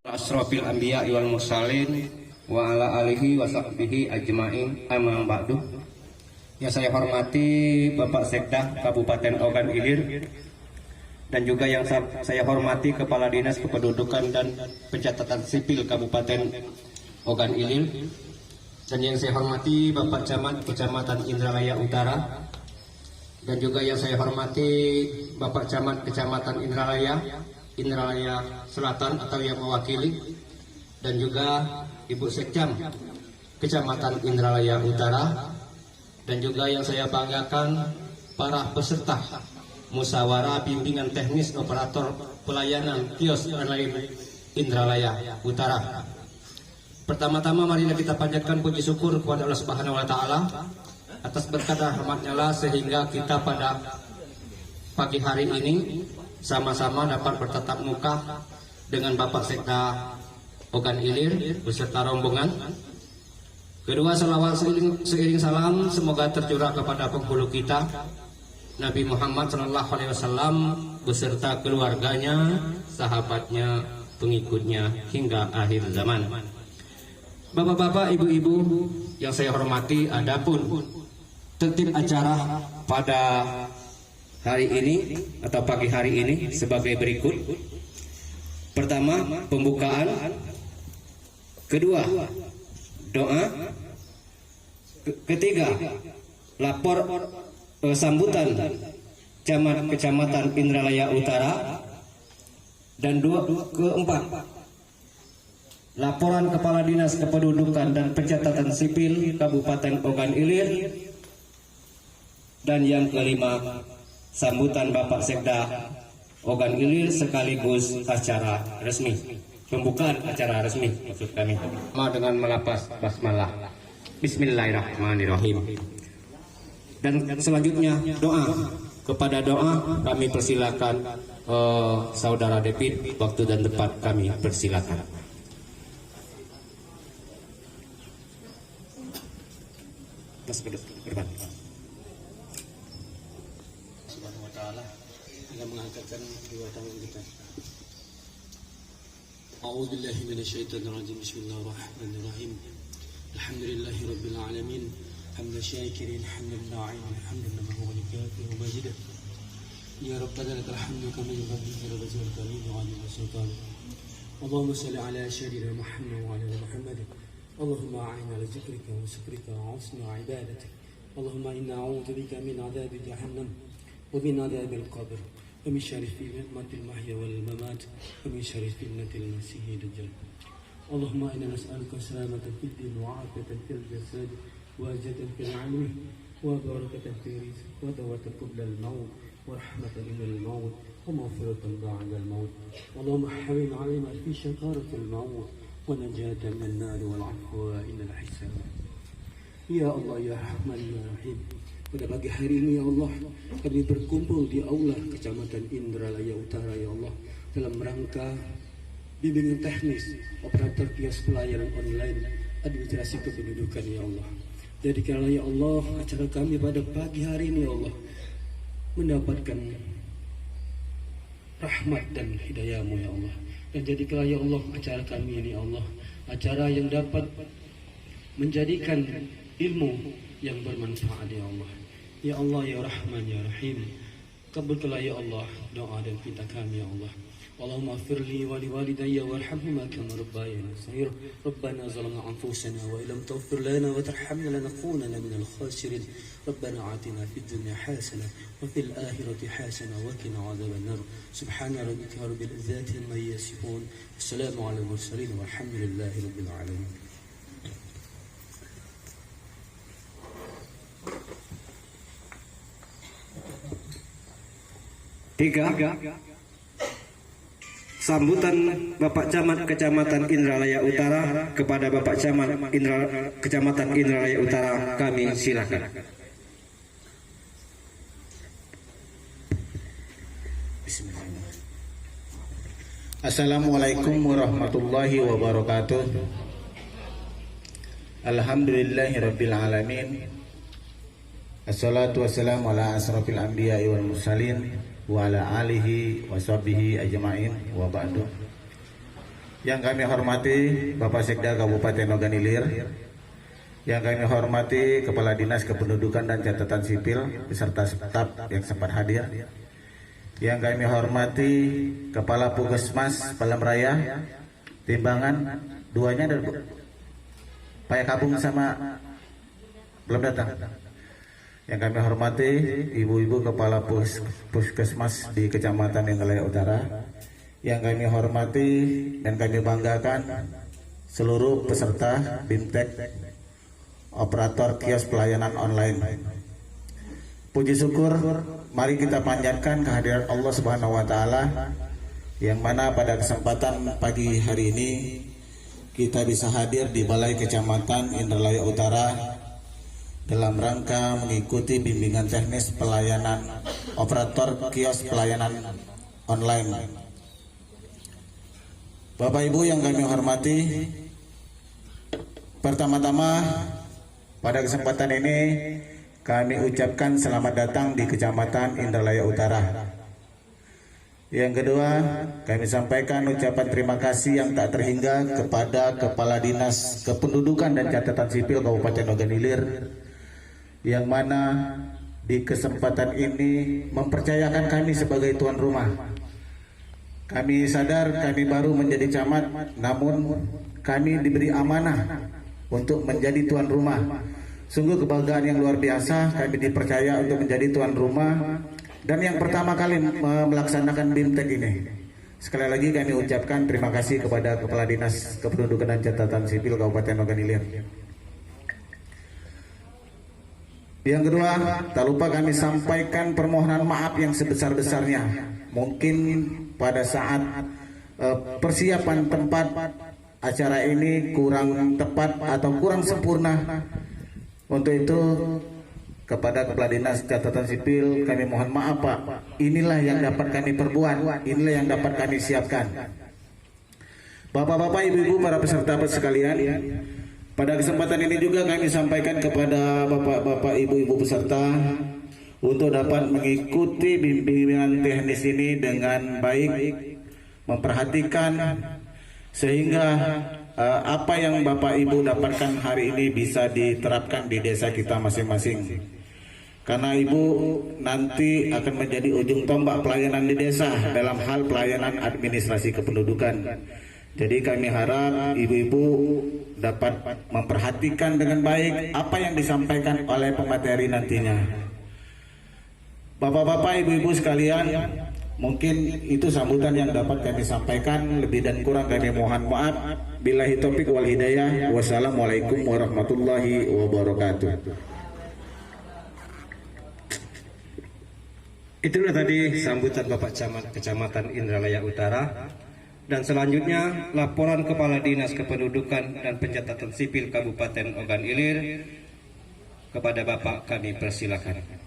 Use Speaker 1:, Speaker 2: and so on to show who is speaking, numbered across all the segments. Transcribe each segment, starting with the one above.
Speaker 1: Asrofil anbiya wal mursalin wa ala alihi wa sahbihi ajma'in, amma ba'du. Yang saya hormati Bapak Sekda Kabupaten Ogan Ilir, dan juga yang saya hormati Kepala Dinas Kependudukan dan Pencatatan Sipil Kabupaten Ogan Ilir, dan yang saya hormati Bapak Camat Kecamatan Indralaya Utara, dan juga yang saya hormati Bapak Camat Kecamatan Indralaya Selatan atau yang mewakili, dan juga Ibu Sekcam Kecamatan Indralaya Utara, dan juga yang saya banggakan para peserta musyawarah bimbingan teknis operator pelayanan kios online Indralaya Utara. Pertama-tama marilah kita panjatkan puji syukur kepada Allah Subhanahu wa taala atas berkat rahmat-Nya lah sehingga kita pada pagi hari ini sama-sama dapat bertatap muka dengan Bapak Sekda Ogan Ilir beserta rombongan. Kedua, salawat seiring salam semoga tercurah kepada penghulu kita Nabi Muhammad SAW beserta keluarganya, sahabatnya, pengikutnya hingga akhir zaman. Bapak-bapak, ibu-ibu yang saya hormati, adapun tertib acara pada hari ini atau pagi hari ini sebagai berikut. Pertama, pembukaan. Kedua, doa. Ketiga, lapor sambutan Camat Kecamatan Indralaya Utara. Dan keempat, laporan Kepala Dinas Kependudukan dan Pencatatan Sipil Kabupaten Ogan Ilir. Dan yang kelima, sambutan Bapak Sekda Ogan Ilir sekaligus acara resmi, pembukaan acara resmi maksud kami. Dengan melapas basmalah, Bismillahirrahmanirrahim. Dan selanjutnya doa. Kepada doa kami persilakan Saudara David, waktu dan tempat kami persilakan. Mas berdepan. Subhanahu wa ta'ala yang mengangkatkan dua tangan kita. A'udzu billahi minasyaitonir rajim. Bismillahirrahmanirrahim. Alhamdulillahi rabbil alamin. Hamdan syakirin, hamdan na'imin, hamdan lahu wa likafi wa majidah. Ya rabbana lakal hamdu kama yanbaghi li wajhil karim wa 'ala sultan. Allahumma shalli ala sayyidina Muhammad wa ala Muhammad. Allahumma a'inna ala zikrika wa syukrika wa husni ibadatik. Allahumma inna a'udzu bika min 'adzabi jahannam ومن عذاب القبر ومن شر فتنة المحيا والممات ومن شر فتنة المسيح الدجال. اللهم إنا نسألك سلامة في الدين وعافية في الجسد وعزة في العلم وبركة في الرزق ودوة قبل الموت ورحمة من الموت ومغفرة بعد الموت. اللهم حوين علينا في شكارة الموت ونجاة من النار والعفو إلى الحساب. Ya Allah, ya Rahman, ya Rahim. Pada pagi hari ini ya Allah, kami berkumpul di aula Kecamatan Indralaya Utara ya Allah, dalam rangka bimbingan teknis operator kios pelayanan online administrasi kependudukan ya Allah. Jadikanlah ya Allah acara kami pada pagi hari ini ya Allah mendapatkan rahmat dan hidayah-Mu ya Allah. Dan jadikanlah ya Allah acara kami ini ya Allah acara yang dapat menjadikan ilmu yang bermanfaat ya Allah. Ya Allah, ya Rahman, ya Rahim, kabulkanlah ya Allah doa dan pinta kami ya Allah. Allahumma firli wa liwalidayya warhamhuma kama rabbayana saghira. Rabbana zalamna anfusana wa illam taghfir lana wa tarhamna lanakunanna minal khasirin. Rabbana atina fid dunya hasanah wa fil akhirati hasanah wa qina adzaban nar. Subhana rabbika rabbil izzati amma yasifun. Wassalamu alal mursalin walhamdulillahi rabbil alamin. Tiga, sambutan Bapak Camat Kecamatan Indralaya Utara kepada Bapak Camat Kecamatan Indralaya Utara kami silakan.
Speaker 2: Assalamualaikum warahmatullahi wabarakatuh. Alhamdulillahirabbil alamin. Assalatu wassalamu ala asrofil anbiya wal mursalin wa ala alihi wa sahbihi ajma'in wa ba'du. Yang kami hormati Bapak Sekda Kabupaten Ogan Ilir, yang kami hormati Kepala Dinas Kependudukan dan Catatan Sipil beserta staf yang sempat hadir, yang kami hormati Kepala Puskesmas Palam Raya, Timbangan, duanya ada Bu. Pak Kabung sama belum datang. Yang kami hormati ibu-ibu kepala puskesmas di Kecamatan Indralaya Utara, yang kami hormati dan kami banggakan seluruh peserta BIMTEK operator kios pelayanan online. Puji syukur, mari kita panjatkan kehadiran Allah Subhanahu wa taala, yang mana pada kesempatan pagi hari ini kita bisa hadir di Balai Kecamatan Indralaya Utara dalam rangka mengikuti bimbingan teknis pelayanan operator kios pelayanan online. Bapak Ibu yang kami hormati, pertama-tama pada kesempatan ini kami ucapkan selamat datang di Kecamatan Indralaya Utara. Yang kedua, kami sampaikan ucapan terima kasih yang tak terhingga kepada Kepala Dinas Kependudukan dan Catatan Sipil Kabupaten Ogan Ilir, yang mana di kesempatan ini mempercayakan kami sebagai tuan rumah. Kami sadar kami baru menjadi camat, namun kami diberi amanah untuk menjadi tuan rumah. Sungguh kebanggaan yang luar biasa, kami dipercaya untuk menjadi tuan rumah dan yang pertama kali melaksanakan BIMTEK ini. Sekali lagi kami ucapkan terima kasih kepada Kepala Dinas Kependudukan dan Catatan Sipil Kabupaten Ogan Ilir. Yang kedua, tak lupa kami sampaikan permohonan maaf yang sebesar-besarnya. Mungkin pada saat persiapan tempat acara ini kurang tepat atau kurang sempurna. Untuk itu kepada Kepala Dinas Catatan Sipil kami mohon maaf Pak. Inilah yang dapat kami perbuat, inilah yang dapat kami siapkan. Bapak-bapak, ibu-ibu, para peserta sekalian, pada kesempatan ini juga kami sampaikan kepada bapak-bapak, ibu-ibu peserta untuk dapat mengikuti bimbingan teknis ini dengan baik, memperhatikan sehingga apa yang Bapak Ibu dapatkan hari ini bisa diterapkan di desa kita masing-masing. Karena Ibu nanti akan menjadi ujung tombak pelayanan di desa dalam hal pelayanan administrasi kependudukan. Jadi kami harap ibu-ibu dapat memperhatikan dengan baik apa yang disampaikan oleh pemateri nantinya. Bapak-bapak, ibu-ibu sekalian, mungkin itu sambutan yang dapat kami sampaikan. Lebih dan kurang kami mohon maaf. Billahi taufik wal hidayah. Wassalamualaikum warahmatullahi wabarakatuh.
Speaker 1: Itulah tadi sambutan Bapak Camat Kecamatan Indralaya Utara. Dan selanjutnya laporan Kepala Dinas Kependudukan dan Pencatatan Sipil Kabupaten Ogan Ilir. Kepada Bapak kami persilakan.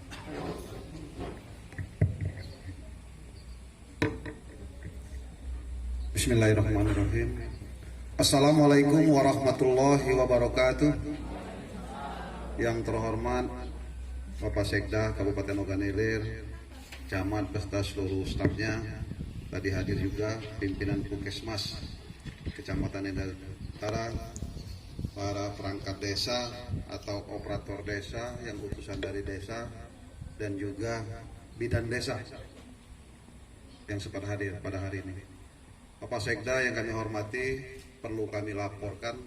Speaker 3: Bismillahirrahmanirrahim. Assalamualaikum warahmatullahi wabarakatuh. Yang terhormat Bapak Sekda Kabupaten Ogan Ilir, camat beserta seluruh stafnya, tadi hadir juga pimpinan Puskesmas Kecamatan Indralaya Utara, para perangkat desa atau operator desa yang utusan dari desa, dan juga bidan desa yang sempat hadir pada hari ini. Bapak Sekda yang kami hormati, perlu kami laporkan,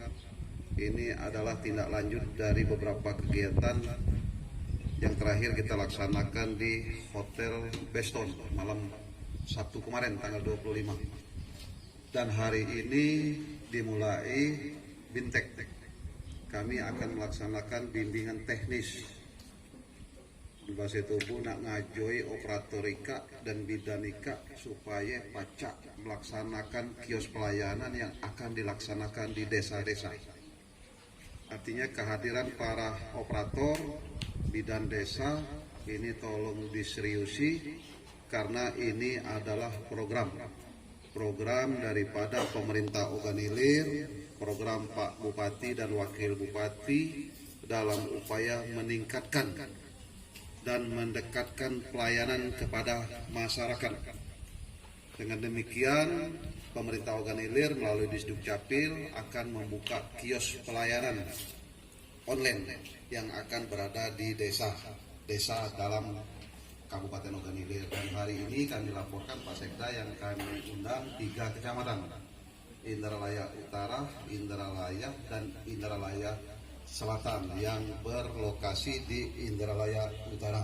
Speaker 3: ini adalah tindak lanjut dari beberapa kegiatan yang terakhir kita laksanakan di Hotel Beston malam Sabtu kemarin tanggal 25. Dan hari ini dimulai BIMTEK. Kami akan melaksanakan bimbingan teknis bahasa tubuh nak ngajoi operatorika dan bidanika supaya pacak melaksanakan kios pelayanan yang akan dilaksanakan di desa-desa. Artinya kehadiran para operator bidan desa ini tolong diseriusi, karena ini adalah program daripada pemerintah Ogan Ilir, program Pak Bupati dan Wakil Bupati dalam upaya meningkatkan dan mendekatkan pelayanan kepada masyarakat. Dengan demikian, pemerintah Ogan Ilir melalui Disduk Capil akan membuka kios pelayanan online yang akan berada di desa dalam Kabupaten Ogan Ilir. Dan hari ini kami laporkan Pak Sekda yang kami undang 3 kecamatan, Indralaya Utara, Indralaya, dan Indralaya Selatan yang berlokasi di Indralaya Utara.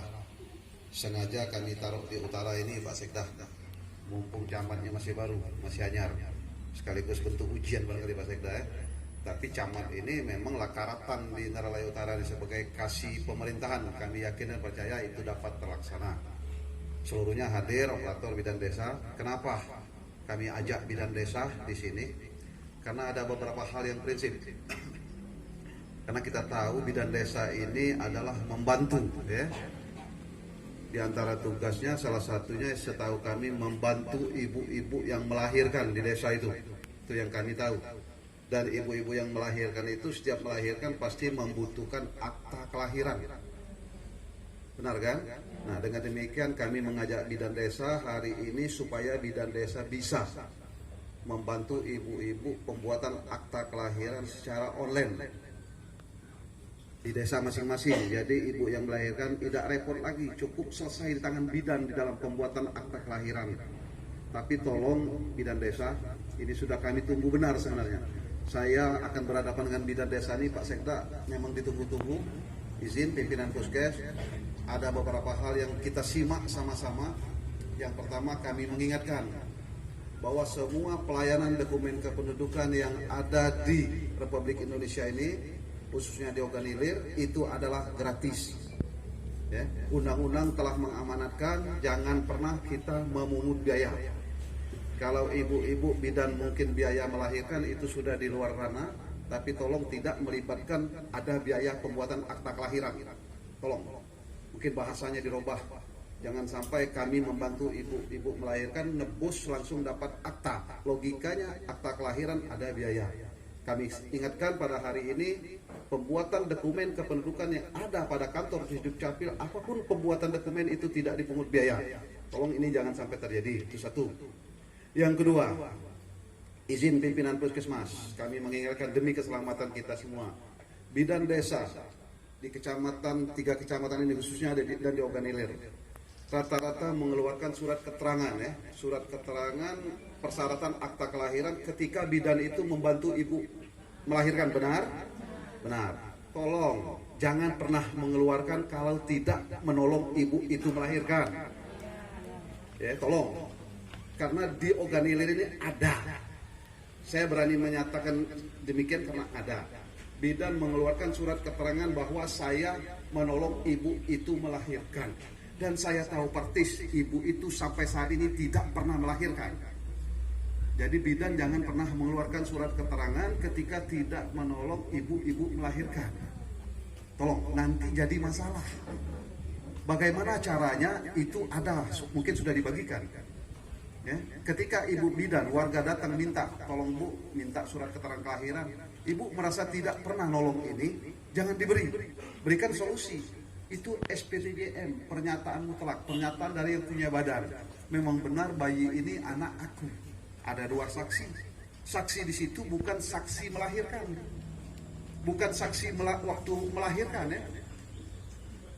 Speaker 3: Sengaja kami taruh di utara ini Pak Sekda, mumpung camatnya masih baru, masih anyar, sekaligus bentuk ujian barangkali Pak Sekda ya. Tapi camat ini memang lakaratan di Indralaya Utara ini sebagai kasih pemerintahan. Kami yakin dan percaya itu dapat terlaksana. Seluruhnya hadir operator bidan desa. Kenapa kami ajak bidan desa di sini? Karena ada beberapa hal yang prinsip. Karena kita tahu bidan desa ini adalah membantu ya. Di antara tugasnya salah satunya setahu kami membantu ibu-ibu yang melahirkan di desa itu yang kami tahu. Dan ibu-ibu yang melahirkan itu setiap melahirkan pasti membutuhkan akta kelahiran, benar kan? Nah dengan demikian kami mengajak bidan desa hari ini supaya bidan desa bisa membantu ibu-ibu pembuatan akta kelahiran secara online di desa masing-masing. Jadi ibu yang melahirkan tidak repot lagi, cukup selesai di tangan bidan di dalam pembuatan akta kelahiran. Tapi tolong bidan desa, ini sudah kami tunggu benar sebenarnya. Saya akan berhadapan dengan bidan desa ini Pak Sekda, memang ditunggu-tunggu. Izin pimpinan Puskes, ada beberapa hal yang kita simak sama-sama. Yang pertama kami mengingatkan bahwa semua pelayanan dokumen kependudukan yang ada di Republik Indonesia ini, khususnya di Ogan Ilir, itu adalah gratis. Ya, undang-undang telah mengamanatkan jangan pernah kita memungut biaya. Kalau ibu-ibu bidan mungkin biaya melahirkan itu sudah di luar ranah, tapi tolong tidak melibatkan ada biaya pembuatan akta kelahiran. Tolong, mungkin bahasanya dirubah. Jangan sampai kami membantu ibu-ibu melahirkan, nebus langsung dapat akta. Logikanya akta kelahiran ada biaya. Kami ingatkan pada hari ini, pembuatan dokumen kependudukan yang ada pada kantor Disduk Capil, apapun pembuatan dokumen itu tidak dipungut biaya. Tolong ini jangan sampai terjadi, itu satu. Yang kedua, izin pimpinan Puskesmas, kami mengingatkan demi keselamatan kita semua. Bidan desa di kecamatan, 3 kecamatan ini khususnya dan di Ogan Ilir, rata-rata mengeluarkan surat keterangan ya, surat keterangan persyaratan akta kelahiran ketika bidan itu membantu ibu melahirkan. Benar? Benar. Tolong jangan pernah mengeluarkan kalau tidak menolong ibu itu melahirkan. Ya, tolong. Karena di Ogan Ilir ini ada. Saya berani menyatakan demikian karena ada. Bidan mengeluarkan surat keterangan bahwa saya menolong ibu itu melahirkan. Dan saya tahu persis ibu itu sampai saat ini tidak pernah melahirkan. Jadi bidan jangan pernah mengeluarkan surat keterangan ketika tidak menolong ibu-ibu melahirkan. Tolong, nanti jadi masalah. Bagaimana caranya itu ada, mungkin sudah dibagikan. Ya, ketika ibu bidan, warga datang minta, tolong bu, minta surat keterangan kelahiran. Ibu merasa tidak pernah nolong ini, jangan diberi. Berikan solusi. Itu SPTJM, pernyataan mutlak, pernyataan dari yang punya badan. Memang benar bayi ini anak aku. Ada 2 saksi. Saksi di situ bukan saksi melahirkan, bukan saksi waktu melahirkan ya.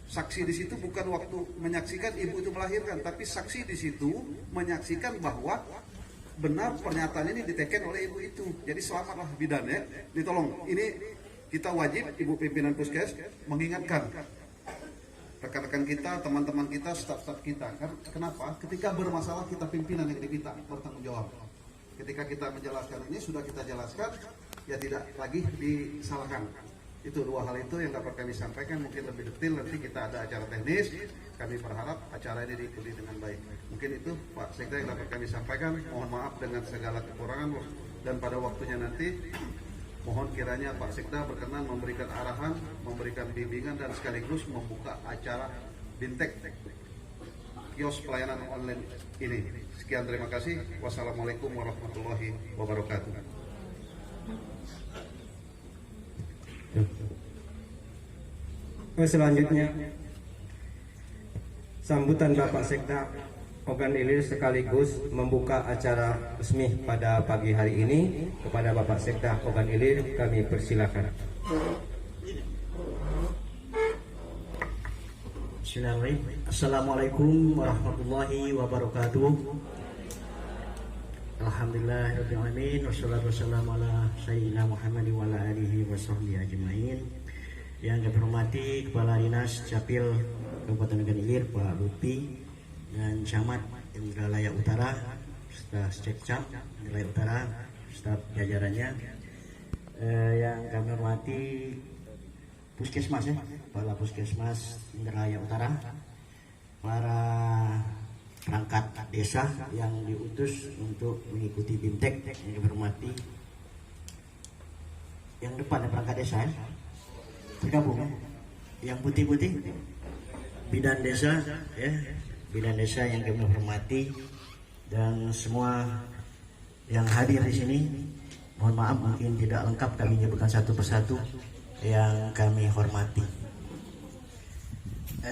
Speaker 3: Saksi di situ bukan waktu menyaksikan ibu itu melahirkan, tapi saksi di situ menyaksikan bahwa benar pernyataan ini diteken oleh ibu itu. Jadi selamatlah bidan ya. Ditolong. Ini kita wajib, ibu pimpinan Puskes, mengingatkan rekan-rekan kita, teman-teman kita, staf-staf kita. Kenapa? Ketika bermasalah kita pimpinan yang diminta bertanggung jawab. Ketika kita menjelaskan ini, sudah kita jelaskan, ya tidak lagi disalahkan. Itu 2 hal itu yang dapat kami sampaikan. Mungkin lebih detail nanti kita ada acara teknis. Kami berharap acara ini diikuti dengan baik. Mungkin itu Pak Sekda yang dapat kami sampaikan. Mohon maaf dengan segala kekurangan, dan pada waktunya nanti mohon kiranya Pak Sekda berkenan memberikan arahan, memberikan bimbingan, dan sekaligus membuka acara Bintek kios pelayanan online ini. Sekian, terima kasih. Wassalamualaikum warahmatullahi wabarakatuh.
Speaker 4: Selanjutnya sambutan Bapak Sekda
Speaker 1: Ogan Ilir sekaligus membuka acara resmi pada pagi hari ini. Kepada Bapak Sekda Ogan Ilir kami persilakan.
Speaker 4: Assalamualaikum warahmatullahi wabarakatuh. Alhamdulillahirrahmanirrahim. Wassalatu wassalamu ala sayyidina Muhammad wa ala alihi wa sahbihi ajma'in. Yang kami hormati Kepala Dinas Capil Kabupaten Ogan Ilir Pak Lutfi dan Camat Indralaya Utara, staf Sekcam Indralaya Utara, staf jajarannya. Yang kami hormati Puskesmas Kepala Puskesmas Indralaya Utara, para perangkat desa yang diutus untuk mengikuti BIMTEK yang kami hormati. Yang depan perangkat desa tergabung yang putih-putih bidan desa bidan desa yang kami hormati, dan semua yang hadir di sini. Mohon maaf mungkin tidak lengkap kami menyebutkan satu persatu yang kami hormati.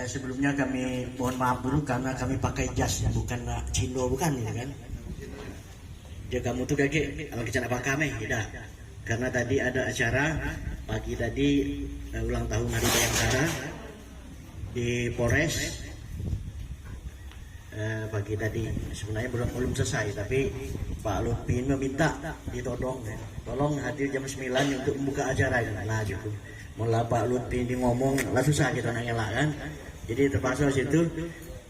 Speaker 4: Sebelumnya kami mohon maaf dulu karena kami pakai jas, bukan cindo, bukan ya kan? Dia kamu tuh kayak kalau kita nak kami tidak, karena tadi ada acara pagi tadi ulang tahun Hari Bayangkara di Polres. Pagi tadi sebenarnya belum selesai, tapi Pak Lutfi meminta ditolong hadir jam 9 untuk membuka acara. Nah gitu, mulai Pak Lutfi ini ngomong lah susah kita nanya lah kan, jadi terpaksa situ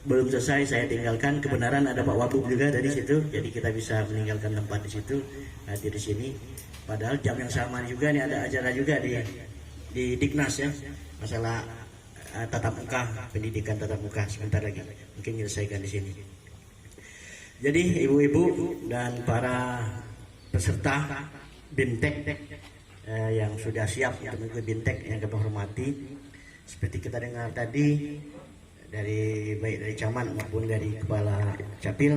Speaker 4: belum selesai saya tinggalkan. Kebenaran ada Pak Wabub juga dari situ, jadi kita bisa meninggalkan tempat di situ, hadir di sini. Padahal jam yang sama juga nih ada acara juga di Diknas ya, masalah tatap muka, pendidikan tatap muka sebentar lagi mungkin menyelesaikan di sini. Jadi ibu-ibu dan para peserta BIMTEK yang sudah siap untuk mengikuti BIMTEK yang kami hormati, seperti kita dengar tadi baik dari camat maupun dari kepala capil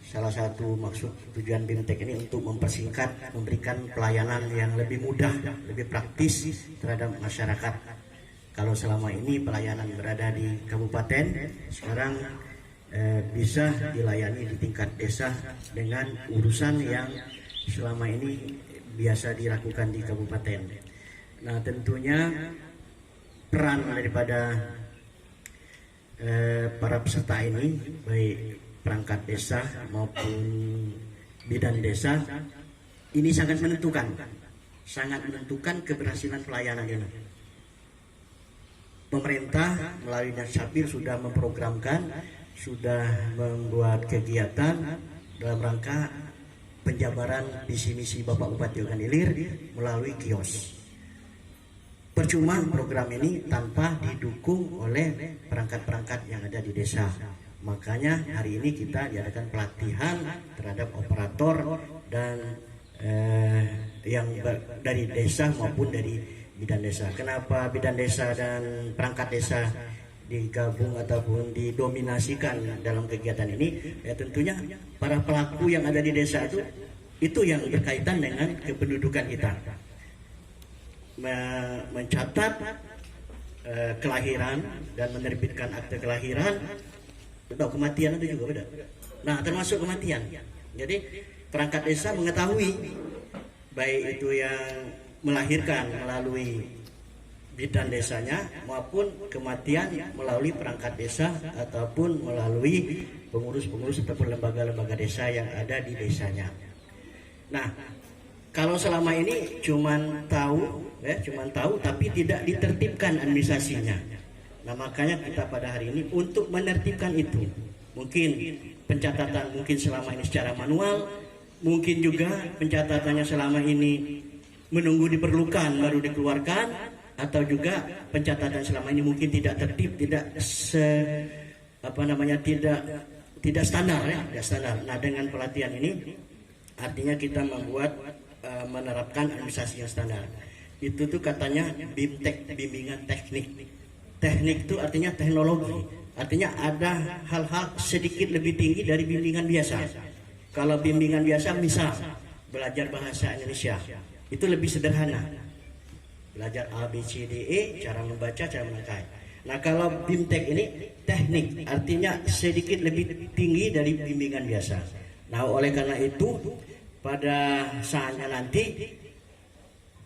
Speaker 4: salah satu maksud tujuan BIMTEK ini untuk mempersingkat, memberikan pelayanan yang lebih mudah, lebih praktis terhadap masyarakat. Kalau selama ini pelayanan berada di kabupaten, sekarang bisa dilayani di tingkat desa dengan urusan yang selama ini biasa dilakukan di kabupaten. Nah tentunya peran daripada para peserta ini, baik perangkat desa maupun bidan desa, ini sangat menentukan keberhasilan pelayanan ini. Pemerintah melalui Dinas Capil sudah memprogramkan, sudah membuat kegiatan dalam rangka penjabaran visi misi Bapak Bupati Ogan Ilir melalui kios. Percuma program ini tanpa didukung oleh perangkat-perangkat yang ada di desa. Makanya hari ini kita diadakan pelatihan terhadap operator dan yang dari desa maupun dari bidan desa. Kenapa bidan desa dan perangkat desa digabung ataupun didominasikan dalam kegiatan ini? Ya tentunya para pelaku yang ada di desa itu yang berkaitan dengan kependudukan kita. Mencatat kelahiran dan menerbitkan akte kelahiran, atau kematian itu juga beda. Nah termasuk kematian. Jadi perangkat desa mengetahui baik itu yang melahirkan melalui bidan desanya maupun kematian melalui perangkat desa ataupun melalui pengurus-pengurus ataupun lembaga-lembaga desa yang ada di desanya. Nah, kalau selama ini cuman tahu tapi tidak ditertibkan administrasinya. Nah, makanya kita pada hari ini untuk menertibkan itu, mungkin pencatatan mungkin selama ini secara manual, mungkin juga pencatatannya selama ini menunggu diperlukan baru dikeluarkan, atau juga pencatatan selama ini mungkin tidak tertib, tidak tidak standar ya, tidak standar. Nah dengan pelatihan ini artinya kita membuat menerapkan administrasi yang standar. Itu tuh katanya BIMTEK, bimbingan teknik. Teknik itu artinya teknologi, artinya ada hal-hal sedikit lebih tinggi dari bimbingan biasa. Kalau bimbingan biasa misal belajar bahasa Indonesia, itu lebih sederhana, belajar A, B, C, D, E, cara membaca, cara merangkai. Nah kalau BIMTEK ini teknik, artinya sedikit lebih tinggi dari bimbingan biasa. Nah oleh karena itu pada saatnya nanti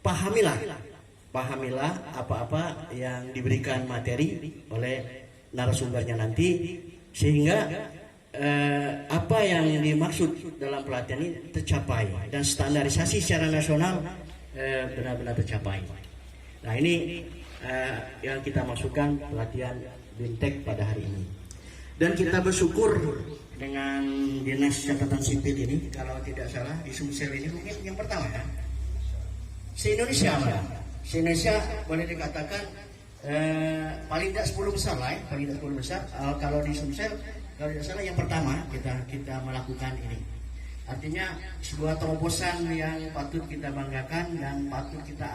Speaker 4: pahamilah apa-apa yang diberikan materi oleh narasumbernya nanti, sehingga apa yang dimaksud dalam pelatihan ini tercapai dan standarisasi secara nasional benar-benar tercapai. Nah ini yang kita masukkan pelatihan BIMTEK pada hari ini, dan kita bersyukur dengan Dinas Catatan Sipil ini, kalau tidak salah di Sumsel ini mungkin yang pertama ya se-Indonesia malah. Se-Indonesia boleh dikatakan paling tidak 10 besar lah ya, paling tidak 10 besar. Kalau di Sumsel kalau tidak salah yang pertama kita melakukan ini. Artinya sebuah terobosan yang patut kita banggakan dan patut kita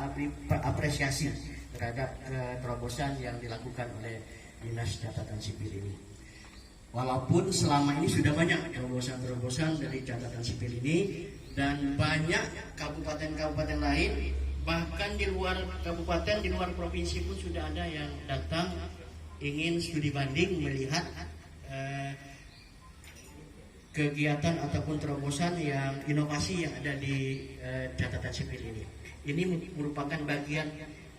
Speaker 4: apresiasi terhadap terobosan yang dilakukan oleh Dinas Catatan Sipil ini. Walaupun selama ini sudah banyak terobosan-terobosan dari catatan sipil ini, dan banyak kabupaten-kabupaten lain, bahkan di luar kabupaten, di luar provinsi pun sudah ada yang datang ingin studi banding melihat kegiatan ataupun terobosan yang inovasi yang ada di catatan sipil ini. Ini merupakan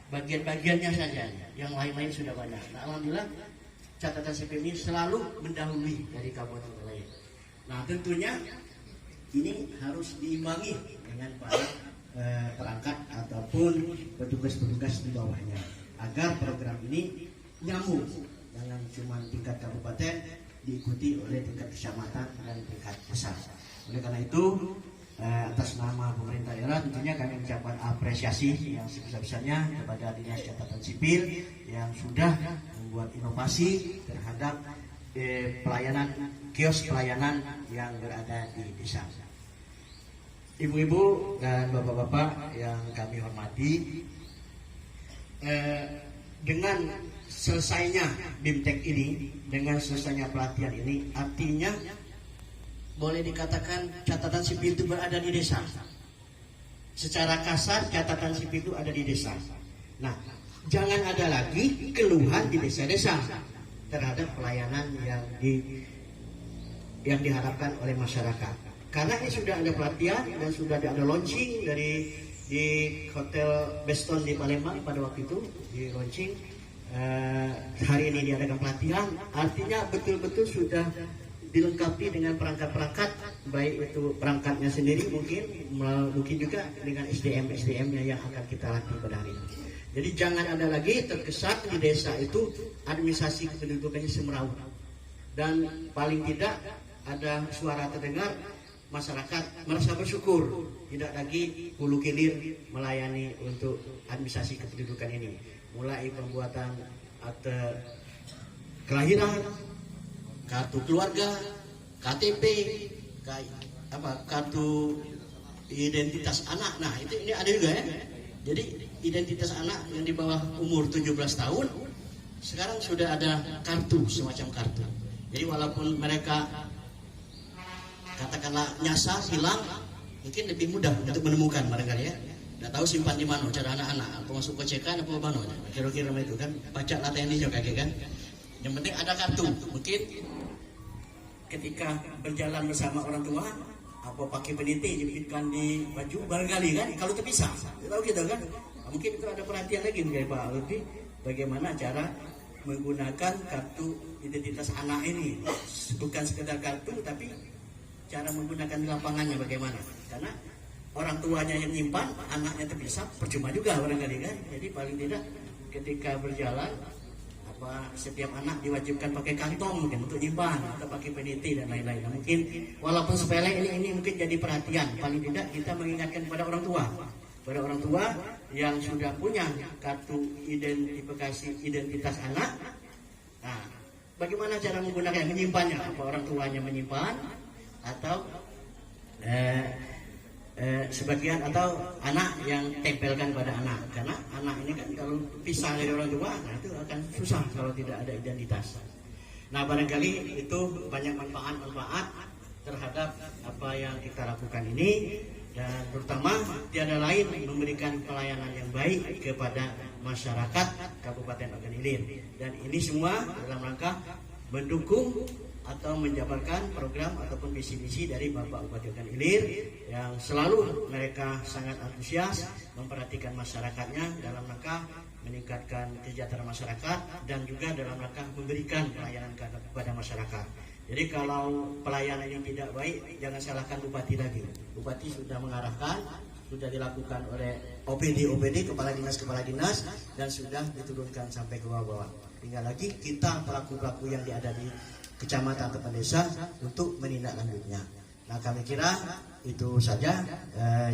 Speaker 4: bagian-bagiannya saja, yang lain-lain sudah banyak. Nah, alhamdulillah catatan sipil ini selalu mendahului dari kabupaten lain. Nah tentunya ini harus diimbangi dengan para perangkat ataupun petugas-petugas di bawahnya, agar program ini nyambung, jangan cuma tingkat kabupaten, diikuti oleh tingkat kecamatan dan tingkat desa. Oleh karena itu atas nama pemerintah daerah tentunya kami mengucapkan apresiasi yang sebesar-besarnya kepada Dinas Catatan Sipil yang sudah membuat inovasi terhadap kios pelayanan yang berada di desa. Ibu-ibu dan bapak-bapak yang kami hormati, dengan selesainya BIMTEK ini, dengan selesainya pelatihan ini, artinya boleh dikatakan catatan sipil itu berada di desa. Secara kasar catatan sipil itu ada di desa. Nah, jangan ada lagi keluhan di desa-desa terhadap pelayanan yang diharapkan oleh masyarakat. Karena ini sudah ada pelatihan dan sudah ada launching di Hotel Beston di Palembang pada waktu itu, di launching. Hari ini diadakan pelatihan, artinya betul-betul sudah dilengkapi dengan perangkat-perangkat, baik itu perangkatnya sendiri mungkin juga dengan SDM-nya yang akan kita latih pada hari ini. Jadi jangan ada lagi terkesan di desa itu administrasi kependudukannya semeraut, dan paling tidak ada suara terdengar, masyarakat merasa bersyukur tidak lagi hulu hilir melayani untuk administrasi kependudukan ini, mulai pembuatan akte kelahiran, kartu keluarga, KTP, kartu identitas anak. Nah ini ada juga ya. Jadi identitas anak yang di bawah umur 17 tahun sekarang sudah ada kartu, semacam kartu. Jadi walaupun mereka katakanlah nyasar, hilang, mungkin lebih mudah untuk menemukan barangkali ya. Nggak tahu simpan di mana cara anak-anak, apa masuk kocekan apa mana, kira-kira itu kan, pacak latihan ini juga kan. Yang penting ada kartu. Mungkin ketika berjalan bersama orang tua, apa pakai peniti jepitkan di baju barangkali kan, kalau terpisah, tahu kita kan. Mungkin itu ada perhatian lagi dari Pak Lutfi, bagaimana cara menggunakan kartu identitas anak ini, bukan sekedar kartu tapi cara menggunakan di lapangannya bagaimana. Karena orang tuanya yang nyimpan, anaknya terpisah, percuma juga barangkali kan. Jadi paling tidak ketika berjalan, setiap anak diwajibkan pakai kantong mungkin untuk nyimpan, atau pakai peniti dan lain-lain. Nah, mungkin walaupun sepele ini mungkin jadi perhatian. Paling tidak kita mengingatkan kepada orang tua yang sudah punya kartu identitas anak. Nah, bagaimana cara menggunakan, menyimpannya? Apa orang tuanya menyimpan atau sebagian atau anak yang tempelkan pada anak, karena anak ini kan kalau pisah dari orang tua, nah itu akan susah kalau tidak ada identitas. Nah barangkali itu banyak manfaat terhadap apa yang kita lakukan ini, dan terutama tiada lain memberikan pelayanan yang baik kepada masyarakat Kabupaten Ogan Ilir. Dan ini semua dalam rangka mendukung atau menjabarkan program ataupun visi-misi dari Bapak Bupati Ogan Ilir yang selalu mereka sangat antusias memperhatikan masyarakatnya dalam rangka meningkatkan kesejahteraan masyarakat dan juga dalam rangka memberikan pelayanan kepada masyarakat. Jadi kalau pelayanan yang tidak baik, jangan salahkan Bupati lagi. Bupati sudah mengarahkan, sudah dilakukan oleh OPD, kepala dinas, dan sudah diturunkan sampai ke bawah-bawah. Tinggal lagi kita pelaku-pelaku yang ada di kecamatan atau desa untuk menindaklanjutnya. Nah, kami kira itu saja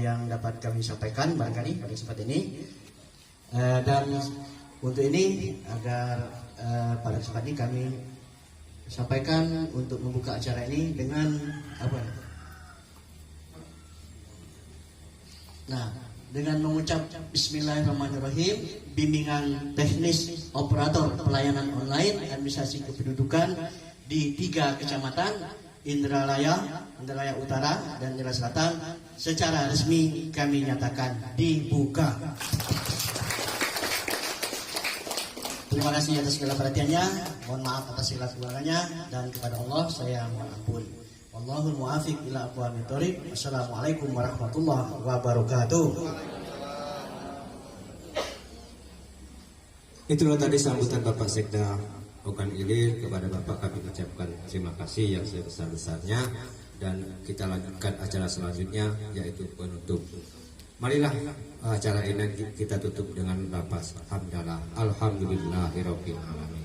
Speaker 4: yang dapat kami sampaikan barangkali pada kesempatan ini. Dan untuk ini agar pada kesempatan ini kami sampaikan untuk membuka acara ini dengan apa? Nah, dengan mengucap Bismillahirrahmanirrahim, bimbingan teknis operator pelayanan online administrasi kependudukan di 3 kecamatan Indralaya Utara dan Indralaya Selatan secara resmi kami nyatakan dibuka. Terima kasih atas segala perhatiannya, mohon maaf atas segala kekurangannya, dan kepada Allah saya mohon ampun. Wallahul muwaffiq ila aqwamit thoriq. Wassalamualaikum warahmatullahi wabarakatuh.
Speaker 1: Itulah tadi sambutan Bapak Sekda Ogan Ilir. Kepada Bapak kami ucapkan terima kasih yang sebesar-besarnya, dan kita lanjutkan acara selanjutnya yaitu penutup. Marilah acara ini kita tutup dengan lafaz hamdalah alhamdulillahirabbil alamin.